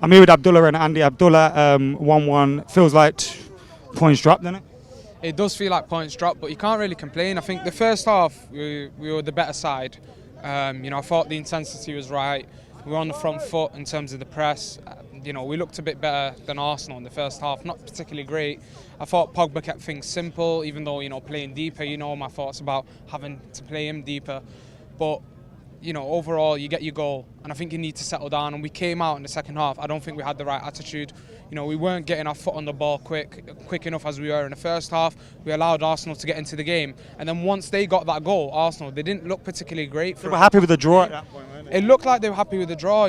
I'm here with Abdullah and Andy. Abdullah, 1-1. Feels like points dropped, doesn't it? It does feel like points dropped, but you can't really complain. I think the first half, we were the better side. I thought the intensity was right. We were on the front foot in terms of the press. We looked a bit better than Arsenal in the first half, not particularly great. I thought Pogba kept things simple, even though, playing deeper, my thoughts about having to play him deeper. But, overall, you get your goal, and I think you need to settle down. And we came out in the second half. I don't think we had the right attitude. We weren't getting our foot on the ball quick enough as we were in the first half. We allowed Arsenal to get into the game. And then once they got that goal, Arsenal, they didn't look particularly great. They were happy with the draw at that point, weren't they? It looked like they were happy with the draw,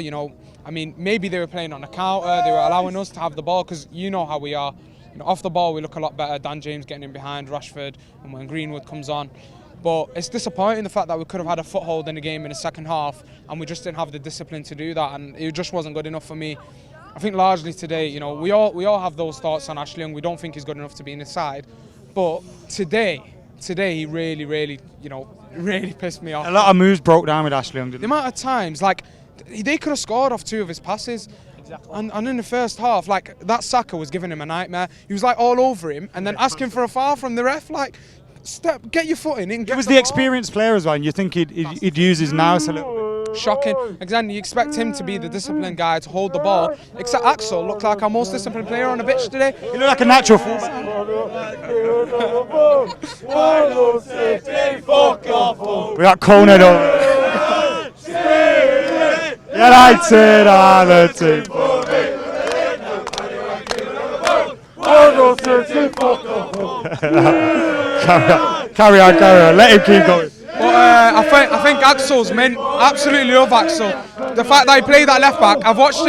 maybe they were playing on a counter. They were allowing us to have the ball because you know how we are. Off the ball, we look a lot better. Dan James getting in behind Rashford, and when Greenwood comes on. But it's disappointing the fact that we could have had a foothold in the game in the second half, and we just didn't have the discipline to do that, and it just wasn't good enough for me. I think largely today, we all have those thoughts on Ashley Young. We don't think he's good enough to be in the side, but today he really, really pissed me off. A lot of moves broke down with Ashley Young, didn't the amount of times, they could have scored off 2 of his passes. Exactly. And in the first half, that Saka was giving him a nightmare. He was all over him, and then asking for a foul from the ref. Step, get your foot in and get. He was the experienced player as well, and you think he'd use his nous a little bit. Shocking. Exactly. You expect him to be the disciplined guy to hold the ball. Except Axel looked like our most disciplined player on the pitch today. He looked like a natural fullback. We got cornered over. United are the team. Carry on. Let him keep going. But I think Axel's meant. Absolutely love Axel. The fact that he played that left back, I've watched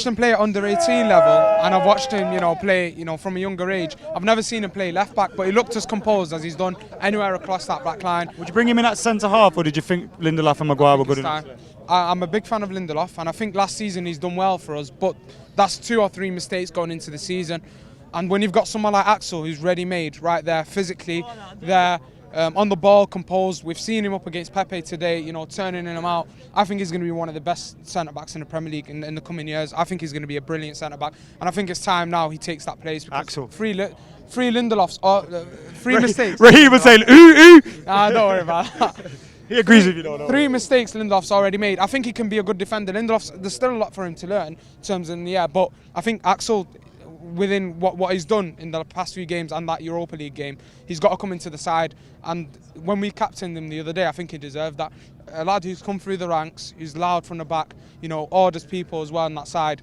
him play at under 18 level, and I've watched him, play, from a younger age. I've never seen him play left back, but he looked as composed as he's done anywhere across that back line. Would you bring him in at centre half, or did you think Lindelof and Maguire were good enough? I'm a big fan of Lindelof, and I think last season he's done well for us, but that's 2 or 3 mistakes going into the season. And when you've got someone like Axel who's ready-made right there, physically there, on the ball, composed. We've seen him up against Pepe today, turning him out. I think he's going to be one of the best centre-backs in the Premier League in the coming years. I think he's going to be a brilliant centre-back. And I think it's time now he takes that place. Axel. Three Lindelofs, 3 mistakes. Raheem was saying, ooh. Don't worry about that. He agrees with you, though. 3 mistakes Lindelof's already made. I think he can be a good defender. There's still a lot for him to learn in terms of the air, but I think Axel, within what he's done in the past few games and that Europa League game, he's got to come into the side. And when we captained him the other day, I think he deserved that. A lad who's come through the ranks, who's loud from the back, orders people as well on that side.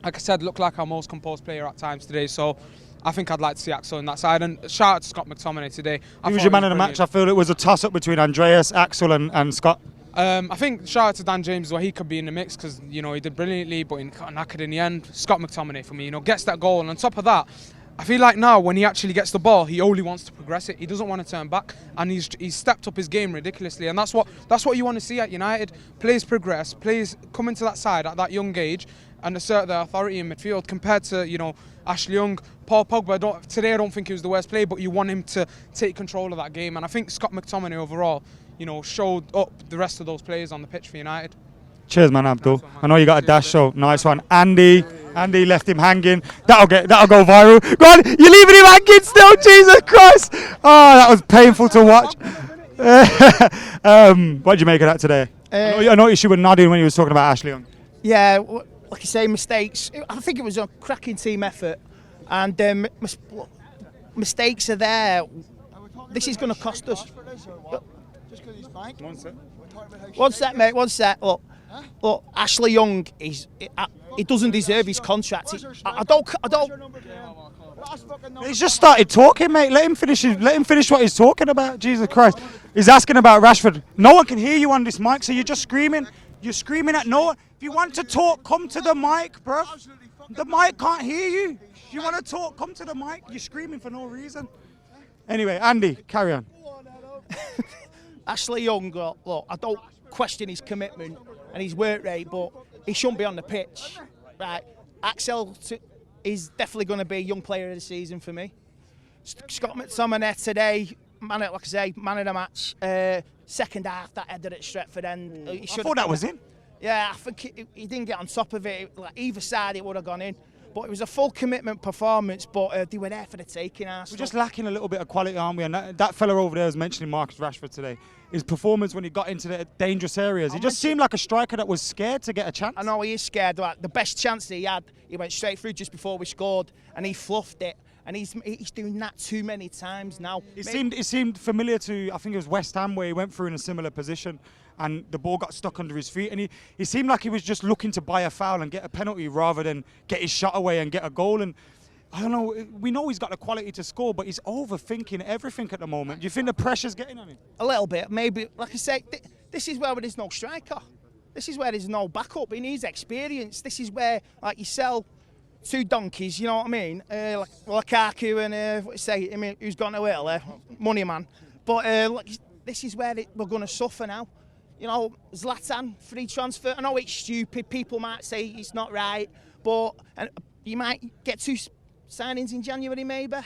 Like I said, looked like our most composed player at times today. So I think I'd like to see Axel on that side. And shout out to Scott McTominay today. He was your man of the match. I feel it was a toss-up between Andreas, Axel and Scott. I think shout out to Dan James as well. He could be in the mix because he did brilliantly, but he got knackered in the end. Scott McTominay for me, gets that goal, and on top of that, I feel like now when he actually gets the ball, he only wants to progress it. He doesn't want to turn back, and he's stepped up his game ridiculously, and that's what you want to see at United. Players progress, players come into that side at that young age and assert their authority in midfield compared to Ashley Young, Paul Pogba. Today I don't think he was the worst player, but you want him to take control of that game, and I think Scott McTominay overall, showed up the rest of those players on the pitch for United. Cheers, man, Abdul. Nice one, man. I know you got a dash, so nice one. Andy left him hanging. That'll go viral. Go on, you're leaving him hanging still, Jesus Christ! Oh, that was painful to watch. What did you make of that today? I noticed you were nodding when you was talking about Ashley Young. Yeah, like you say, mistakes. I think it was a cracking team effort, and mistakes are there. This is going to cost us. One sec, mate. One sec. Look, Ashley Young he doesn't deserve his contract. I don't. He's just started talking, mate. Let him finish what he's talking about. Jesus Christ. He's asking about Rashford. No one can hear you on this mic, so you're just screaming. You're screaming at no one. If you want to talk, come to the mic, bro. The mic can't hear you. If you want to talk, come to the mic. You're screaming for no reason. Anyway, Andy, carry on. Ashley Young, look, I don't question his commitment and his work rate, but he shouldn't be on the pitch, right? Axel is definitely going to be Young Player of the Season for me. Scott McTominay today, man of the match. Second half, that header at Stretford end. I thought that was in. Yeah, I think he didn't get on top of it. Like, either side, it would have gone in. But it was a full commitment performance, but they were there for the taking. We're just lacking a little bit of quality, aren't we? And that fella over there was mentioning Marcus Rashford today. His performance when he got into the dangerous areas, he just seemed like a striker that was scared to get a chance. I know he is scared. Like, the best chance that he had, he went straight through just before we scored, and he fluffed it. And he's doing that too many times now. It seemed familiar to, I think it was West Ham, where he went through in a similar position and the ball got stuck under his feet, and he seemed like he was just looking to buy a foul and get a penalty rather than get his shot away and get a goal. And I don't know, we know he's got the quality to score, but he's overthinking everything at the moment. Do you think the pressure's getting on him? A little bit, maybe. Like I say, this is where there's no striker. This is where there's no backup. He needs experience. This is where, like, you sell 2 donkeys, you know what I mean? Like Lukaku and who's gone to Italy, money man. But this is where we're going to suffer now. You know, Zlatan, free transfer. I know it's stupid. People might say it's not right, but you might get 2 signings in January, maybe,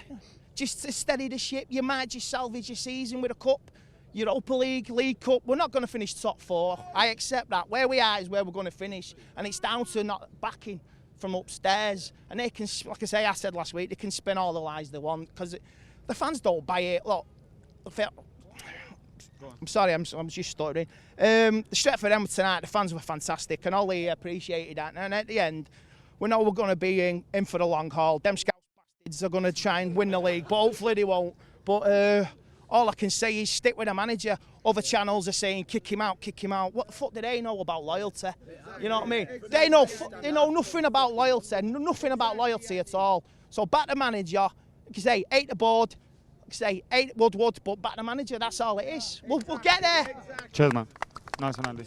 just to steady the ship. You might just salvage your season with a cup, Europa League, League Cup. We're not going to finish top 4. I accept that. Where we are is where we're going to finish, and it's down to not backing from upstairs. And they can, like I said last week, they can spin all the lies they want because the fans don't buy it. Look, I'm sorry, I'm just stuttering. The Stretford end tonight, the fans were fantastic, and Ollie appreciated that. And at the end, we know we're going to be in for the long haul. Them Scouse bastards are going to try and win the league, but hopefully they won't. But all I can say is stick with the manager. Other channels are saying kick him out, kick him out. What the fuck do they know about loyalty? You know what I mean? They know nothing about loyalty, nothing about loyalty at all. So back the manager. Like you say, hate the board. Say, hate Woodward, but back the manager. That's all it is. We'll get there. Cheers, man. Nice one, Andy.